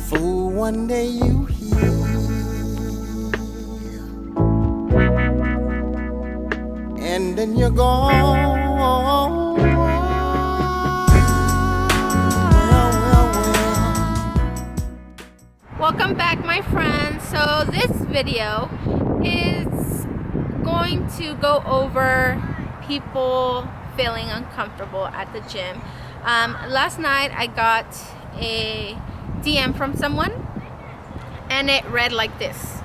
Fool, one day you hear. And then you're gone. Welcome back, my friends. So this video is going to go over people feeling uncomfortable at the gym. Last night I got a DM from someone and it read like this: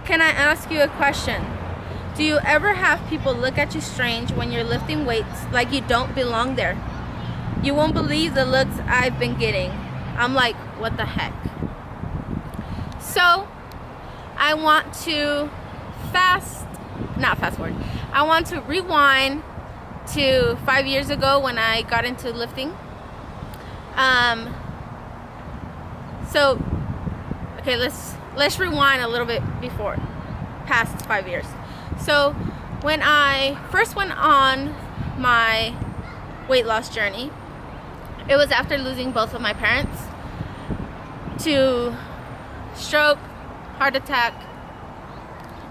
can I ask you a question? Do you ever have people look at you strange when you're lifting weights, like you don't belong there? You won't believe the looks I've been getting. I'm like, what the heck? So I want to I want to rewind to 5 years ago when I got into lifting. Okay, let's rewind a little bit before, past 5 years. So when I first went on my weight loss journey, it was after losing both of my parents to stroke, heart attack,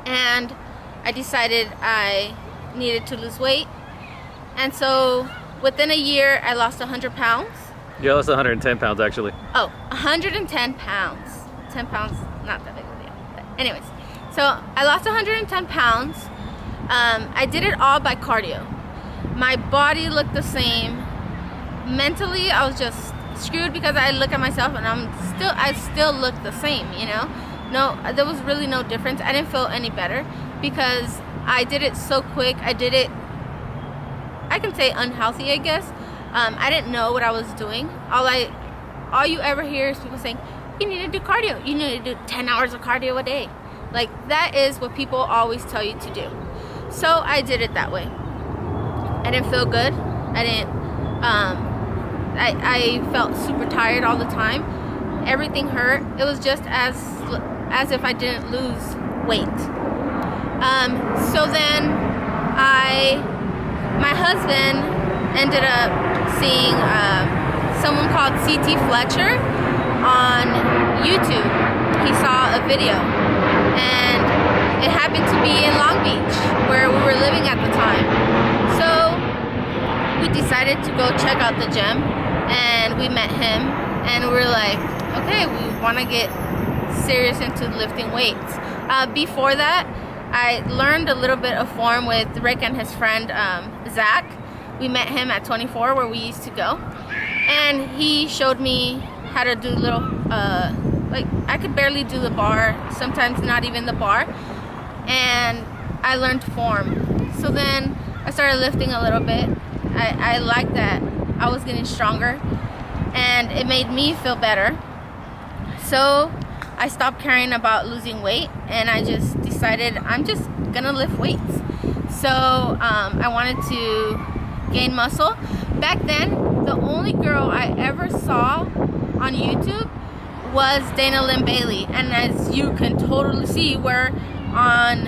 and I decided I needed to lose weight. And so within a year I lost 100 pounds. Yeah, that's 110 pounds actually. Oh, 110 pounds. 10 pounds, not that big of a deal. But anyways, so I lost 110 pounds. I did it all by cardio. My body looked the same. Mentally, I was just screwed because I look at myself and I still look the same, you know? No, there was really no difference. I didn't feel any better because I did it so quick. I did it, I can say unhealthy, I guess. I didn't know what I was doing. All you ever hear is people saying, you need to do cardio. You need to do 10 hours of cardio a day. Like, that is what people always tell you to do. So I did it that way. I didn't feel good. I felt super tired all the time. Everything hurt. It was just as if I didn't lose weight. So then my husband ended up seeing someone called CT Fletcher on YouTube. He saw a video and it happened to be in Long Beach where we were living at the time. So we decided to go check out the gym and we met him and we were like, okay, we want to get serious into lifting weights. Before that, I learned a little bit of form with Rick and his friend Zach. We met him at 24 where we used to go, and he showed me how to do little like I could barely do the bar, sometimes not even the bar, and I learned form. So then I started lifting a little bit. I liked that I was getting stronger and it made me feel better. So I stopped caring about losing weight and I just decided I'm just gonna lift weights. So I wanted to gain muscle. Back then, the only girl I ever saw on YouTube was Dana Lynn Bailey, and as you can totally see, we're on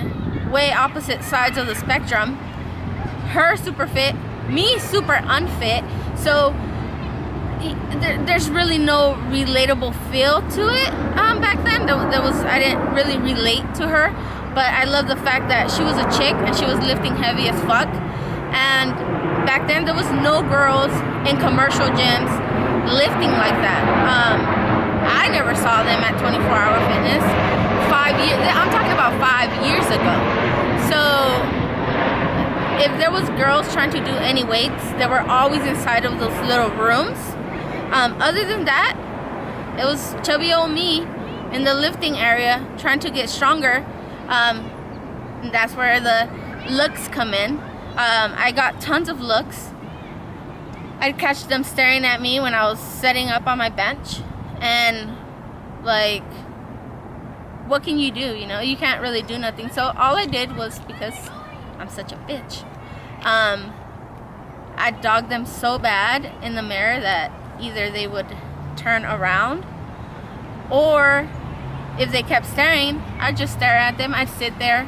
way opposite sides of the spectrum. Her super fit, me super unfit, so there's really no relatable feel to it. Back then, I didn't really relate to her, but I love the fact that she was a chick and she was lifting heavy as fuck. And back then, there was no girls in commercial gyms lifting like that. I never saw them at 24 Hour Fitness. 5 years, I'm talking about 5 years ago. So if there was girls trying to do any weights, they were always inside of those little rooms. Other than that, it was chubby old me in the lifting area trying to get stronger. And that's where the looks come in. I got tons of looks. I'd catch them staring at me when I was setting up on my bench, and like, what can you do? You know, you can't really do nothing. So all I did was, because I'm such a bitch, I dogged them so bad in the mirror that either they would turn around, or if they kept staring, I'd just stare at them. I'd sit there,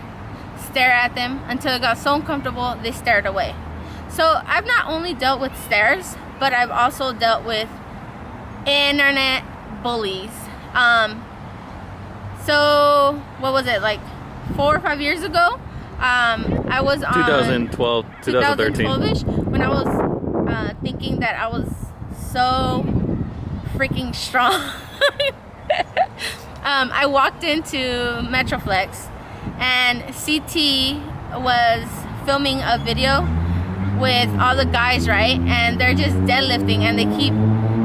stare at them until it got so uncomfortable they stared away. So I've not only dealt with stares, but I've also dealt with internet bullies. So what was it, like 4 or 5 years ago? I was on 2012, 2013. 2012ish, when I was thinking that I was so freaking strong. I walked into Metroflex and CT was filming a video with all the guys, right? And they're just deadlifting and they keep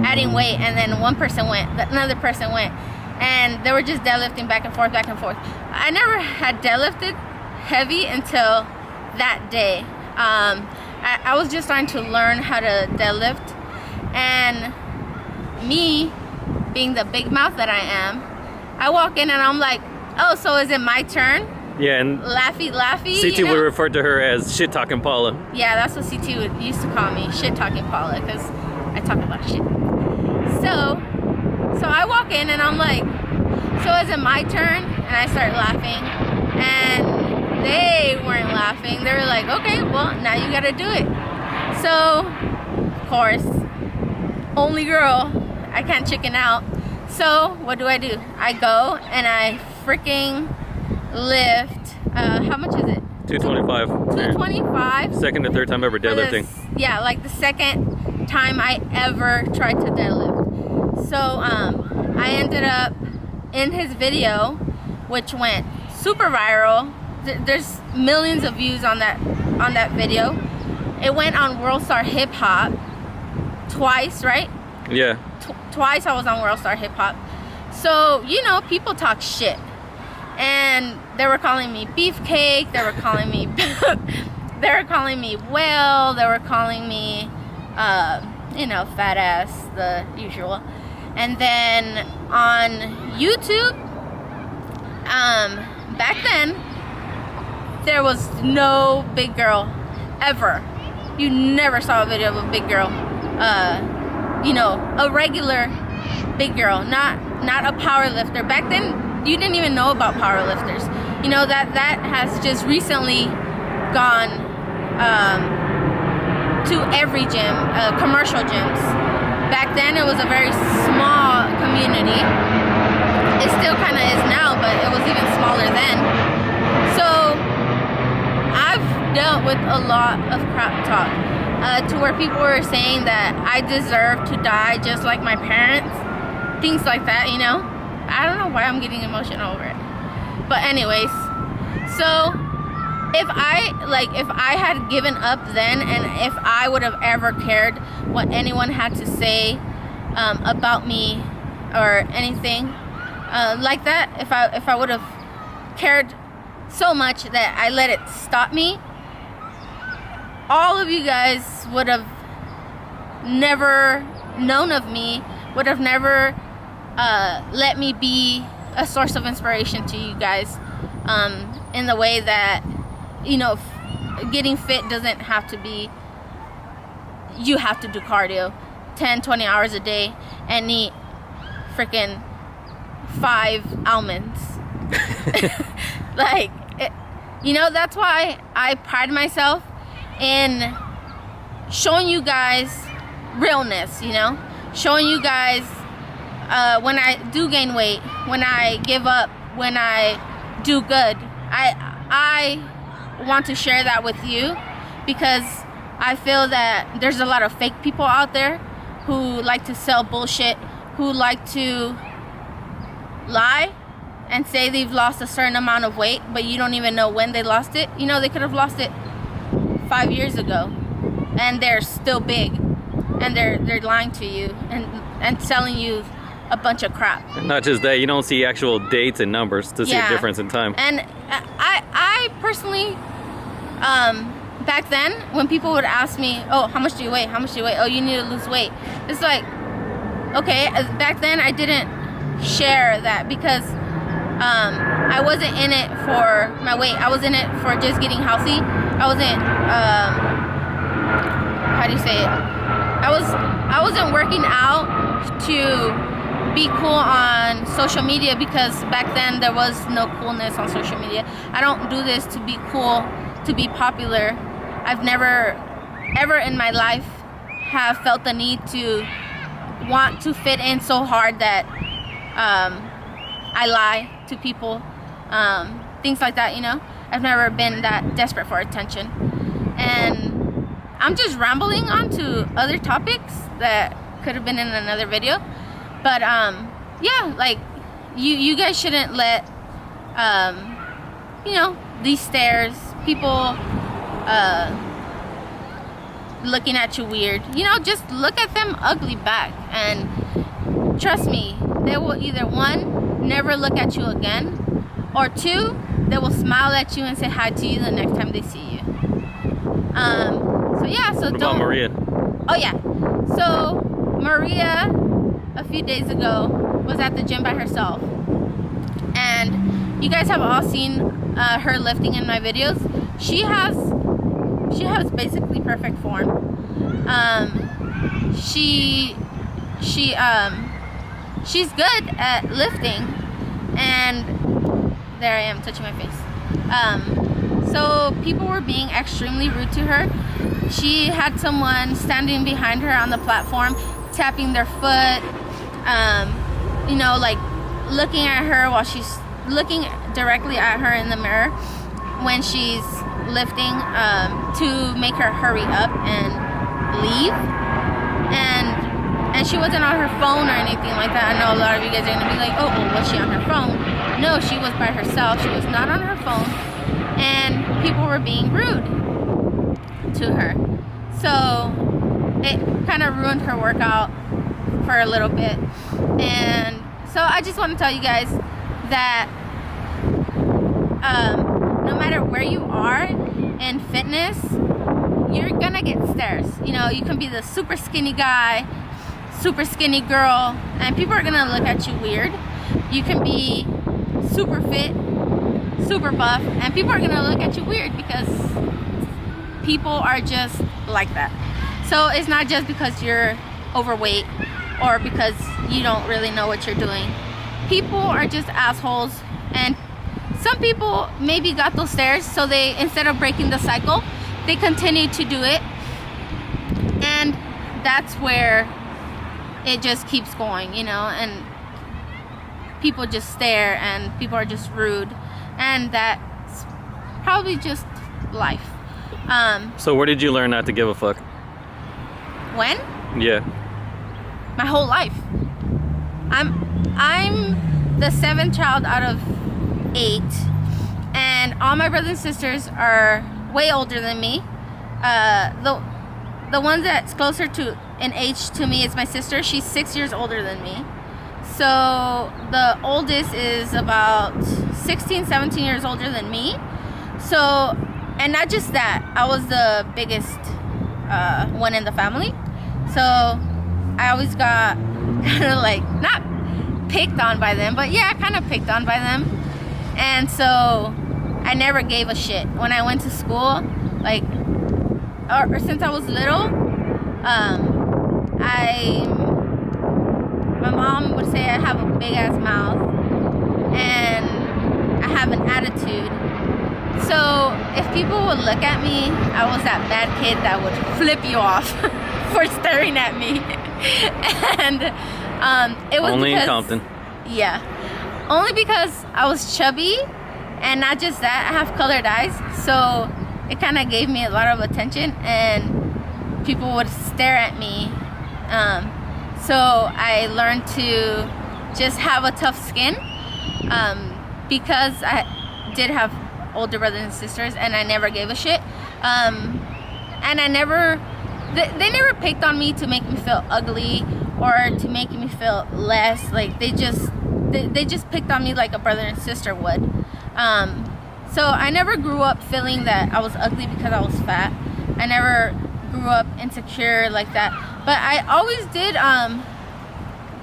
adding weight, and then one person went, another person went, and they were just deadlifting back and forth, back and forth. I never had deadlifted heavy until that day. I was just trying to learn how to deadlift, and me being the big mouth that I am, I walk in and I'm like, oh, so is it my turn? Yeah, and Laughy, CT would refer to her as shit talking Paula. Yeah, that's what CT used to call me, shit talking Paula, because I talk a lot of shit. So I walk in and I'm like, so is it my turn? And I start laughing, and they weren't laughing. They were like, okay, well, now you gotta do it. So, of course, only girl, I can't chicken out. So what do? I go and I freaking lift, how much is it? 225. 225. Second or third time ever deadlifting. Yeah, like the second time I ever tried to deadlift. So I ended up in his video, which went super viral. There's millions of views on that video. It went on World Star Hip Hop twice, right? Yeah. Twice I was on World Star Hip Hop. So, you know, people talk shit. And they were calling me beefcake, they were calling me they were calling me whale, they were calling me you know, fat ass, the usual. And then on YouTube, back then there was no big girl ever. You never saw a video of a big girl, you know, a regular big girl, not a power lifter. Back then you didn't even know about power lifters. You know, that has just recently gone to every gym, commercial gyms. Back then it was a very small community. It still kind of is now, but it was even smaller then. So I've dealt with a lot of crap talk, to where people were saying that I deserve to die just like my parents, things like that, you know. I don't know why I'm getting emotional over it, but anyways, so if I had given up then, and if I would have ever cared what anyone had to say about me or anything like that, if I would have cared so much that I let it stop me, all of you guys would have never known of me, would have never let me be a source of inspiration to you guys, in the way that, you know, getting fit doesn't have to be, you have to do cardio 10-20 hours a day and eat freaking 5 almonds. Like, you know, that's why I pride myself in showing you guys realness, you know, showing you guys when I do gain weight, when I give up, when I do good. I want to share that with you because I feel that there's a lot of fake people out there who like to sell bullshit, who like to lie and say they've lost a certain amount of weight, but you don't even know when they lost it. You know, they could have lost it 5 years ago and they're still big, and they're lying to you and selling you a bunch of crap. And not just that, you don't see actual dates and numbers to see a difference in time. And I personally, back then, when people would ask me, oh, how much do you weigh? How much do you weigh? Oh, you need to lose weight. It's like, okay, back then I didn't share that because I wasn't in it for my weight. I was in it for just getting healthy. I wasn't, how do you say it? I wasn't working out to be cool on social media because back then there was no coolness on social media. I don't do this to be cool, to be popular. I've never ever in my life have felt the need to want to fit in so hard that I lie to people, things like that, you know. I've never been that desperate for attention. And I'm just rambling on to other topics that could have been in another video. But yeah, like you guys shouldn't let you know, these stares, people looking at you weird, you know, just look at them ugly back, and trust me, they will either, one, never look at you again, or two, they will smile at you and say hi to you the next time they see you. So yeah, so What about Maria? Oh yeah, so Maria a few days ago was at the gym by herself, and you guys have all seen her lifting in my videos. She has basically perfect form. She's good at lifting, and there I am touching my face. So people were being extremely rude to her. She had someone standing behind her on the platform, tapping their foot, you know, like looking at her while she's looking directly at her in the mirror when she's lifting, to make her hurry up and leave. And she wasn't on her phone or anything like that. I know a lot of you guys are gonna be like, oh, well, was she on her phone? No, she was by herself. She was not on her phone, and people were being rude to her. So it kind of ruined her workout for a little bit. And so I just want to tell you guys that no matter where you are in fitness, you're gonna get stares. You know, you can be the super skinny guy, super skinny girl, and people are gonna look at you weird. You can be super fit, super buff, and people are gonna look at you weird, because people are just like that. So it's not just because you're overweight or because you don't really know what you're doing. People are just assholes, and some people maybe got those stares, so they, instead of breaking the cycle, they continue to do it, and that's where it just keeps going, you know, and people just stare, and people are just rude, and that's probably just life. So where did you learn not to give a fuck? When? Yeah. My whole life. I'm the seventh child out of 8, and all my brothers and sisters are way older than me. The one that's closer to in age to me is my sister. She's 6 years older than me. So the oldest is about 16, 17 years older than me. So, and not just that, I was the biggest one in the family. So I always got kind of like, not picked on by them, but yeah, kind of picked on by them. And so I never gave a shit. When I went to school, like, or since I was little, my mom would say I have a big ass mouth and I have an attitude. So if people would look at me, I was that bad kid that would flip you off for staring at me. And it was only because, in Compton. Yeah, only because I was chubby, and not just that, I have colored eyes, so it kind of gave me a lot of attention, and people would stare at me. So I learned to just have a tough skin, because I did have older brothers and sisters, and I never gave a shit. And I never, they never picked on me to make me feel ugly or to make me feel less. Like, they just picked on me like a brother and sister would. So I never grew up feeling that I was ugly because I was fat. I never grew up insecure like that. But I always did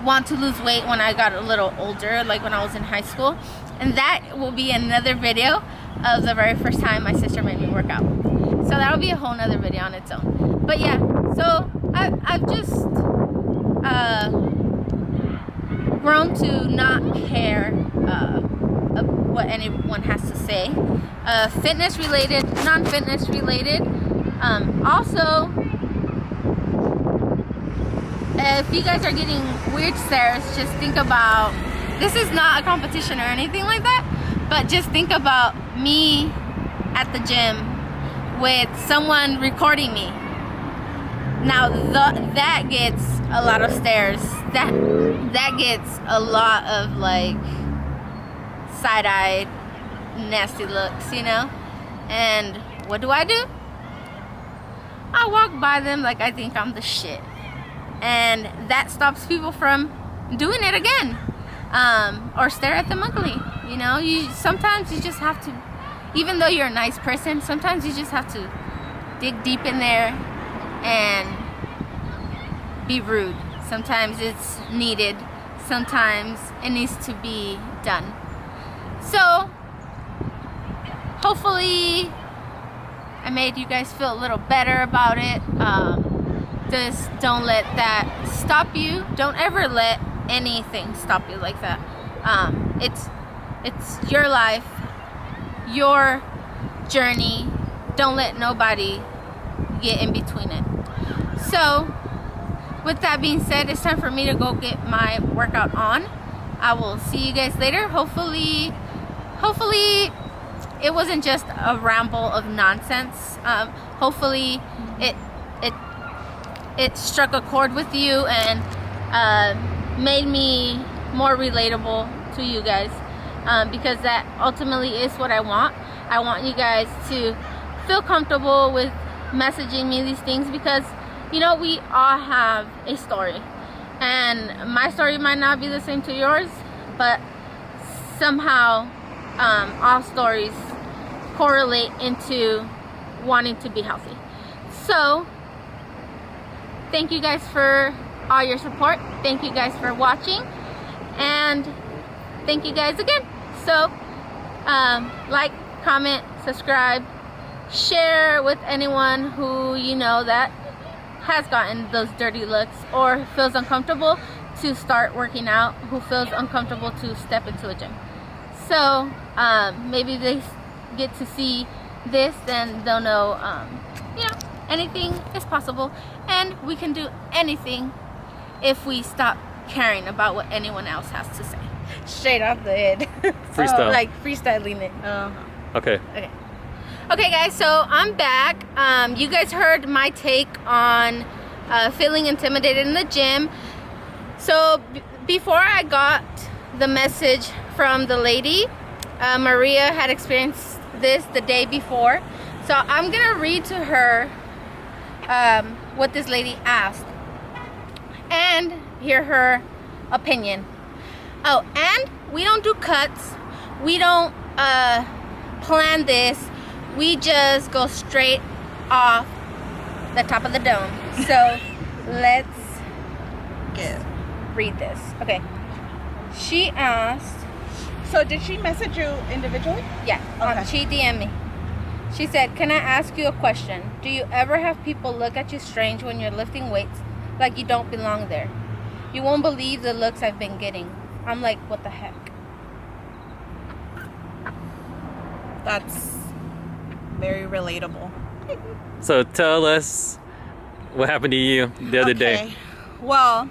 want to lose weight when I got a little older, like when I was in high school. And that will be another video of the very first time my sister made me work out. So that'll be a whole nother video on its own. But yeah, so I've just grown to not care what anyone has to say. Fitness related, non-fitness related. Also, if you guys are getting weird stares, just think about this is not a competition or anything like that, but just think about me at the gym with someone recording me. Now that gets a lot of stares. That gets a lot of like side-eyed, nasty looks, you know? And what do? I walk by them like I think I'm the shit. And that stops people from doing it again. Or stare at them ugly. You know, sometimes you just have to, even though you're a nice person, sometimes you just have to dig deep in there and be rude. Sometimes it's needed. Sometimes it needs to be done. So, hopefully I made you guys feel a little better about it. Just don't let that stop you. Don't ever let anything stop you like that. It's your life, your journey. Don't let nobody get in between it. So, with that being said, it's time for me to go get my workout on. I will see you guys later. Hopefully it wasn't just a ramble of nonsense. Hopefully it struck a chord with you and made me more relatable to you guys, because that ultimately is what I want. I want you guys to feel comfortable with messaging me these things, because you know, we all have a story, and my story might not be the same to yours, but somehow all stories correlate into wanting to be healthy. So thank you guys for all your support. Thank you guys for watching, and thank you guys again. So like, comment, subscribe, share with anyone who you know that has gotten those dirty looks or feels uncomfortable to start working out, who feels uncomfortable to step into a gym. So maybe they get to see this, then they'll know, you know, anything is possible, and we can do anything if we stop caring about what anyone else has to say. Straight off the head. Freestyle. Like freestyling it. Okay. Okay guys, so I'm back. You guys heard my take on feeling intimidated in the gym. So before I got the message from the lady, Maria had experienced this the day before. So I'm gonna read to her what this lady asked and hear her opinion. Oh, and we don't do cuts. We don't plan this. We just go straight off the top of the dome. So let's read this. Okay. She asked. So did she message you individually? Yeah. Okay. She DM'd me. She said, "Can I ask you a question? Do you ever have people look at you strange when you're lifting weights, like you don't belong there? You won't believe the looks I've been getting." I'm like, what the heck? That's very relatable. So tell us what happened to you the other day. Well,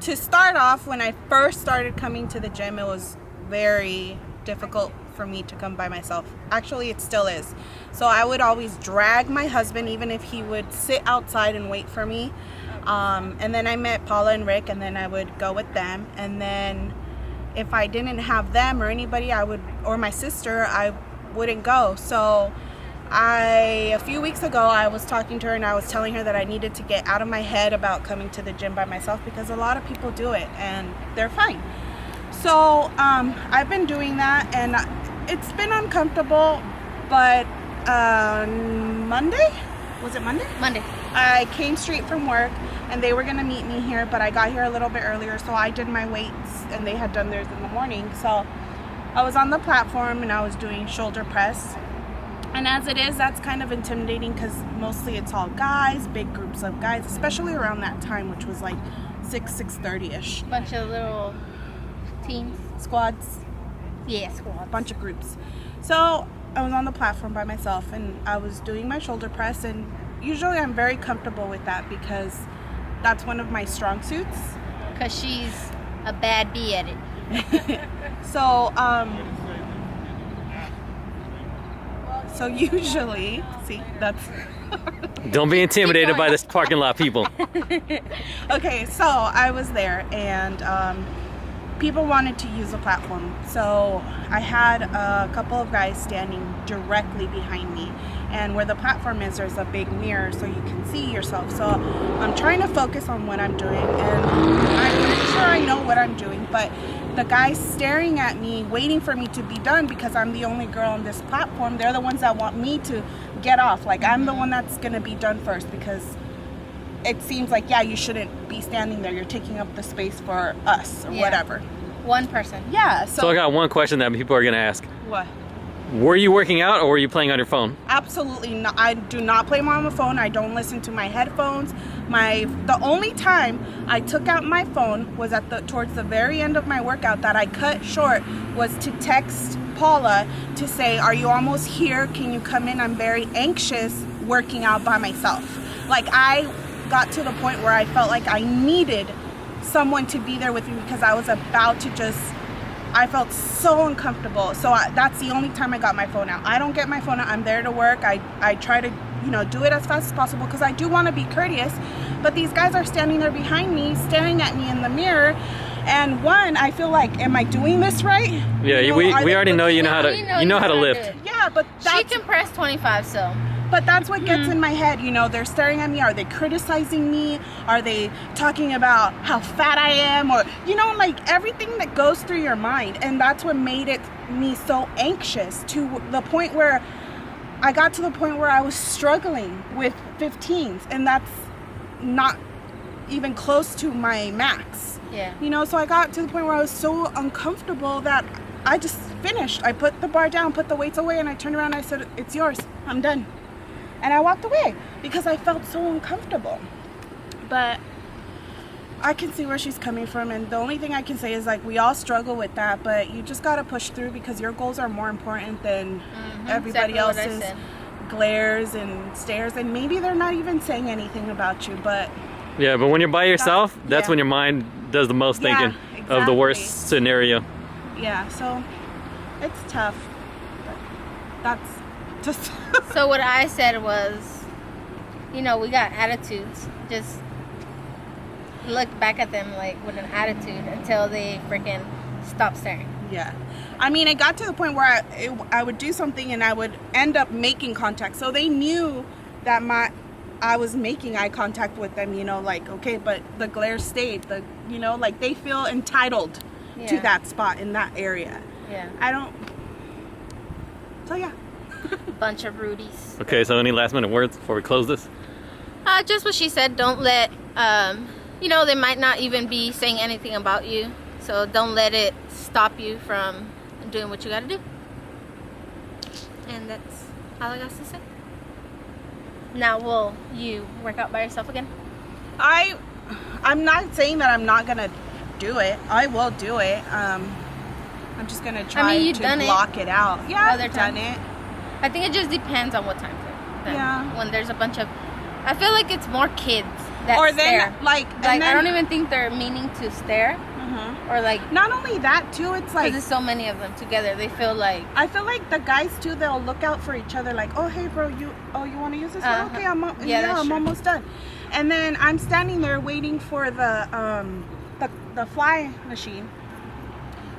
to start off, when I first started coming to the gym, it was very difficult for me to come by myself. Actually, it still is. So I would always drag my husband, even if he would sit outside and wait for me. And then I met Paula and Rick, and then I would go with them. And then if I didn't have them or anybody, or my sister, I wouldn't go. So a few weeks ago, I was talking to her and I was telling her that I needed to get out of my head about coming to the gym by myself, because a lot of people do it and they're fine. So I've been doing that, and it's been uncomfortable, but Monday? Was it Monday? Monday. I came straight from work and they were gonna meet me here, but I got here a little bit earlier, so I did my weights and they had done theirs in the morning. So I was on the platform and I was doing shoulder press. And as it is, that's kind of intimidating because mostly it's all guys, big groups of guys, especially around that time, which was like 6:30-ish. Bunch of little teams. Squads. Yeah, squads. Bunch of groups. So I was on the platform by myself and I was doing my shoulder press, and usually I'm very comfortable with that because that's one of my strong suits. Because she's a bad bee at it. So usually, see, that's Don't be intimidated by this parking lot, people. okay. So I was there, and people wanted to use the platform. So I had a couple of guys standing directly behind me, and where the platform is, there's a big mirror so you can see yourself. So I'm trying to focus on what I'm doing, and I'm pretty sure I know what I'm doing, but the guys staring at me, waiting for me to be done because I'm the only girl on this platform, they're the ones that want me to get off. Like, I'm the one that's gonna be done first, because it seems like, yeah, you shouldn't be standing there. You're taking up the space for us or whatever. One person. Yeah. So I got one question that people are gonna ask. What? Were you working out or were you playing on your phone? Absolutely not. I do not play on my phone. I don't listen to my headphones. The only time I took out my phone was towards the very end of my workout that I cut short, was to text Paula to say, "Are you almost here? Can you come in? I'm very anxious working out by myself." Like, I got to the point where I felt like I needed someone to be there with me, because I was about to I felt so uncomfortable. So that's the only time I got my phone out. I don't get my phone out. I'm there to work. I try to, do it as fast as possible, because I do want to be courteous. But these guys are standing there behind me, staring at me in the mirror. And one, I feel like, am I doing this right? Yeah, we already know you know how to lift. Yeah, but she can press 25, so. But that's what gets in my head. They're staring at me. Are they criticizing me? Are they talking about how fat I am? Or, like, everything that goes through your mind. And that's what made me so anxious, to the point where I got to the point where I was struggling with 15s. And that's not even close to my max. Yeah. So I got to the point where I was so uncomfortable that I just finished. I put the bar down, put the weights away, and I turned around and I said, "It's yours. I'm done." And I walked away because I felt so uncomfortable. But I can see where she's coming from, and the only thing I can say is, like, we all struggle with that, but you just gotta push through, because your goals are more important than everybody else's glares and stares, and maybe they're not even saying anything about you, but yeah, but when you're by yourself, that's when your mind does the most thinking of the worst scenario. Yeah, so it's tough, but that's just So what I said was, we got attitudes. Just look back at them like with an attitude until they freaking stop staring. Yeah. I mean, it got to the point where I would do something and I would end up making contact. So they knew that I was making eye contact with them, like, okay, but the glare stayed. Like, they feel entitled to that spot in that area. Yeah. So yeah. Bunch of Rudies. Okay, so any last minute words before we close this? Just what she said. Don't let, they might not even be saying anything about you. So don't let it stop you from doing what you got to do. And that's all I got to say. Now, will you work out by yourself again? I'm not saying that I'm not going to do it. I will do it. I'm just going to try to block it out. Yeah, I've done it. I think it just depends on what time frame. Yeah. When there's a bunch of, I feel like it's more kids that or stare. Then, like I don't even think they're meaning to stare. Or like, not only that too, it's like, there's so many of them together. They feel like, I feel like the guys too, they'll look out for each other. Like, oh hey bro, you want to use this one? Okay, I'm almost done. And then I'm standing there waiting for the fly machine.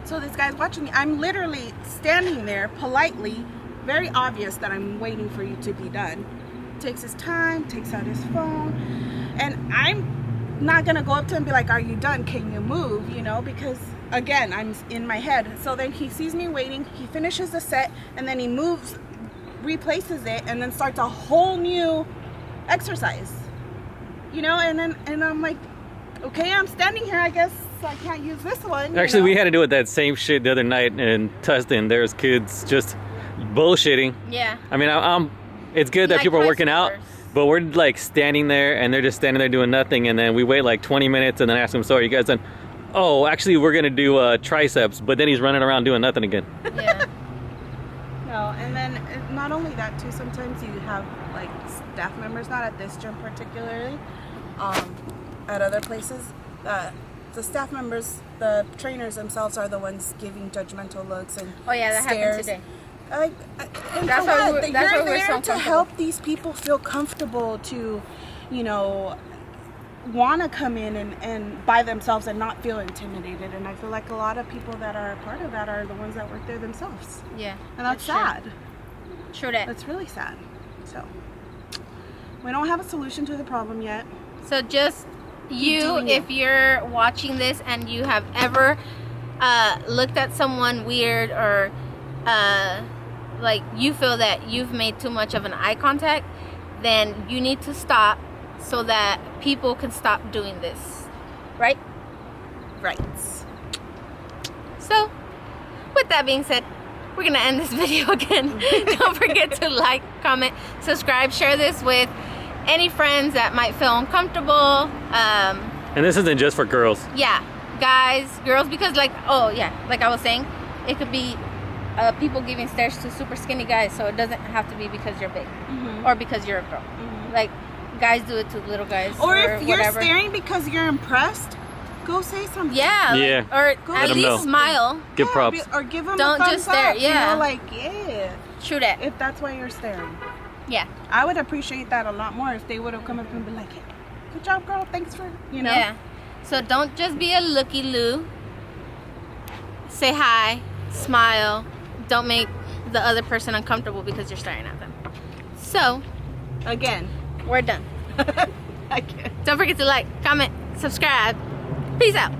So this guy's watching me. I'm literally standing there politely. Very obvious that I'm waiting for you to be done. Takes his time, takes out his phone, and I'm not gonna go up to him and be like, "Are you done? Can you move?" Because again, I'm in my head. So then he sees me waiting, he finishes the set, and then he moves, replaces it, and then starts a whole new exercise. And I'm like, okay, I'm standing here, I guess I can't use this one. Actually, we had to do with that same shit the other night in Tustin. There's kids just bullshitting. Yeah. I mean, it's good that people are working out, but we're like standing there and they're just standing there doing nothing, and then we wait like 20 minutes and then ask them, "So are you guys done?" "Oh, actually, we're gonna do triceps," but then he's running around doing nothing again. Yeah. No, and then not only that too, sometimes you have like staff members, not at this gym particularly, at other places, that the staff members, the trainers themselves are the ones giving judgmental looks and Oh yeah, that stares. happened today. And That's for why what? we're You're so there to comfortable. help these people feel comfortable to, you know, want to come in and by themselves and not feel intimidated. And I feel like a lot of people that are a part of that are the ones that work there themselves. Yeah. And that's true. sad. True that. That's really sad. So we don't have a solution to the problem yet. So just you, doing if you. you're watching this and you have ever looked at someone weird or like you feel that you've made too much of an eye contact, then you need to stop so that people can stop doing this, right? Right. So with that being said, we're gonna end this video again. Don't forget to like, comment, subscribe, share this with any friends that might feel uncomfortable. And this isn't just for girls. Yeah, guys, girls, because like, oh yeah, like I was saying, it could be people giving stares to super skinny guys, so it doesn't have to be because you're big or because you're a girl. Like, guys do it to little guys Or if you're whatever. staring because you're impressed, go say something. Yeah, Yeah. like, or Go at let 'em least know. smile. Give props. Or give them Don't a thumbs just stare, up, yeah. You know, like, yeah. True that. If that's why you're staring. Yeah. I would appreciate that a lot more if they would have come up and been like, hey, good job, girl. Thanks for, you know. Yeah. So don't just be a looky-loo. Say hi, smile. Don't make the other person uncomfortable because you're staring at them. So, Again. we're done. I can't. Don't forget to like, comment, subscribe. Peace out.